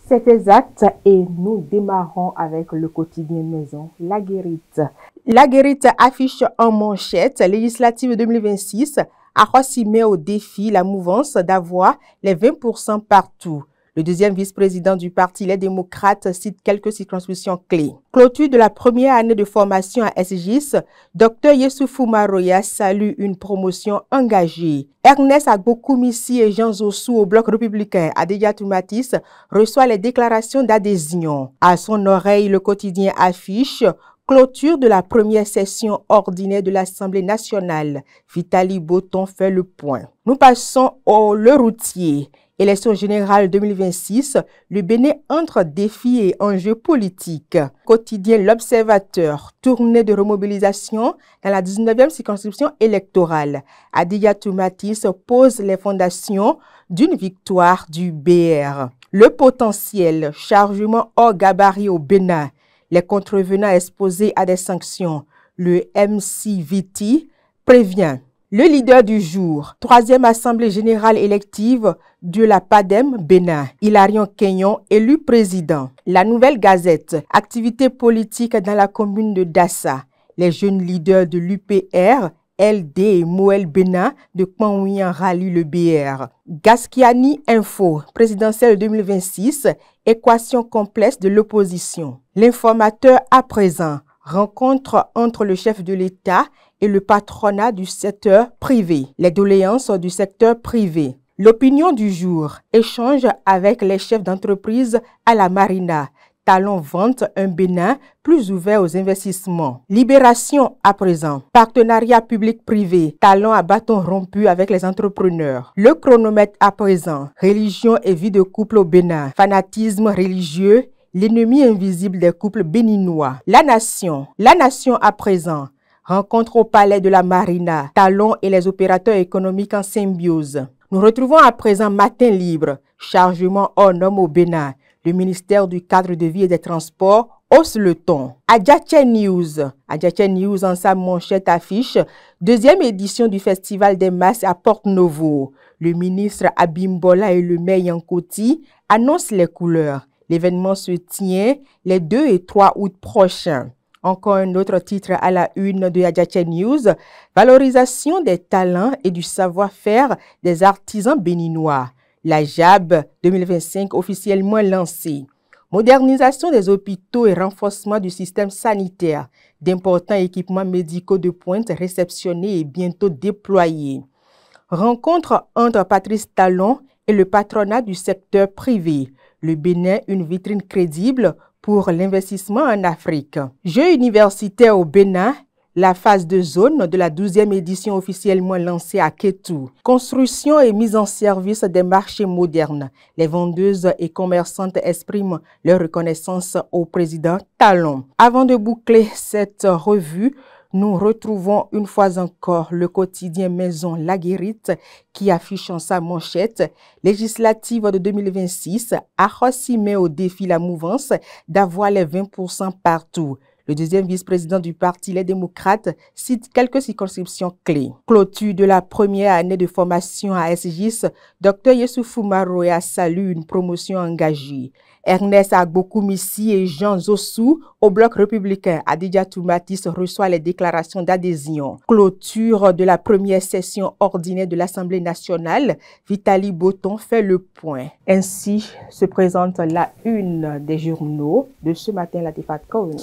C'est exact et nous démarrons avec le quotidien maison, La Guérite. La Guérite affiche en manchette législative 2026 à Rossi met au défi la mouvance d'avoir les 20% partout. Le deuxième vice-président du parti Les Démocrates cite quelques circonscriptions clés. Clôture de la première année de formation à SGIS, Dr Yessoufou Maroya salue une promotion engagée. Ernest Agbokoumisi et Jean Zossou au bloc républicain Adédiatou Matisse reçoit les déclarations d'adhésion. À son oreille, le quotidien affiche clôture de la première session ordinaire de l'Assemblée nationale. Vitali Boton fait le point. Nous passons au Le Routier. Élection générale 2026, le Bénin entre défis et enjeux politiques. Quotidien L'Observateur, tournée de remobilisation dans la 19e circonscription électorale. Adédiatou Matisse pose les fondations d'une victoire du BR. Le Potentiel, chargement hors gabarit au Bénin. Les contrevenants exposés à des sanctions. Le MCVT prévient. Le leader du jour, troisième assemblée générale élective de la PADEM Bénin, Hilarion Kenyon, élu président. La Nouvelle Gazette, activité politique dans la commune de Dassa. Les jeunes leaders de l'UPR, LD et Moël Bénin de Kpanouian rallient le BR. Gaskiani Info, présidentielle 2026, équation complexe de l'opposition. L'informateur à présent, rencontre entre le chef de l'État et le patronat du secteur privé, les doléances du secteur privé. L'opinion du jour, échange avec les chefs d'entreprise à la Marina. Talon vante un Bénin plus ouvert aux investissements. Libération à présent. Partenariat public-privé. Talon à bâton rompu avec les entrepreneurs. Le chronomètre à présent. Religion et vie de couple au Bénin. Fanatisme religieux. L'ennemi invisible des couples béninois. La Nation à présent. Rencontre au palais de la Marina. Talon et les opérateurs économiques en symbiose. Nous retrouvons à présent Matin Libre. Chargement hors norme au Bénin. Le ministère du Cadre de Vie et des Transports hausse le ton. Adjaché News en sa manchette affiche deuxième édition du Festival des Masses à Porte-Novo. Le ministre Abimbola et le maire Yankoti annoncent les couleurs. L'événement se tient les 2 et 3 août prochains. Encore un autre titre à la une de Adjaché News, valorisation des talents et du savoir-faire des artisans béninois. La JAB 2025 officiellement lancée. Modernisation des hôpitaux et renforcement du système sanitaire. D'importants équipements médicaux de pointe réceptionnés et bientôt déployés. Rencontre entre Patrice Talon et le patronat du secteur privé. Le Bénin, une vitrine crédible pour l'investissement en Afrique. Jeux universitaires au Bénin, la phase de zone de la 12e édition officiellement lancée à Kétou. Construction et mise en service des marchés modernes. Les vendeuses et commerçantes expriment leur reconnaissance au président Talon. Avant de boucler cette revue, nous retrouvons une fois encore le quotidien maison La Guérite qui affiche en sa manchette législative de 2026 à Rossi met au défi la mouvance d'avoir les 20% partout. Le deuxième vice-président du parti Les Démocrates cite quelques circonscriptions clés. Clôture de la première année de formation à SGIS, Dr Yessoufou Maroya salue une promotion engagée. Ernest Agbokoumisi et Jean Zossou au bloc républicain Adédiatou Matisse reçoit les déclarations d'adhésion. Clôture de la première session ordinaire de l'Assemblée nationale, Vitali Boton fait le point. Ainsi se présente la une des journaux de ce matin, la Tifat Koun.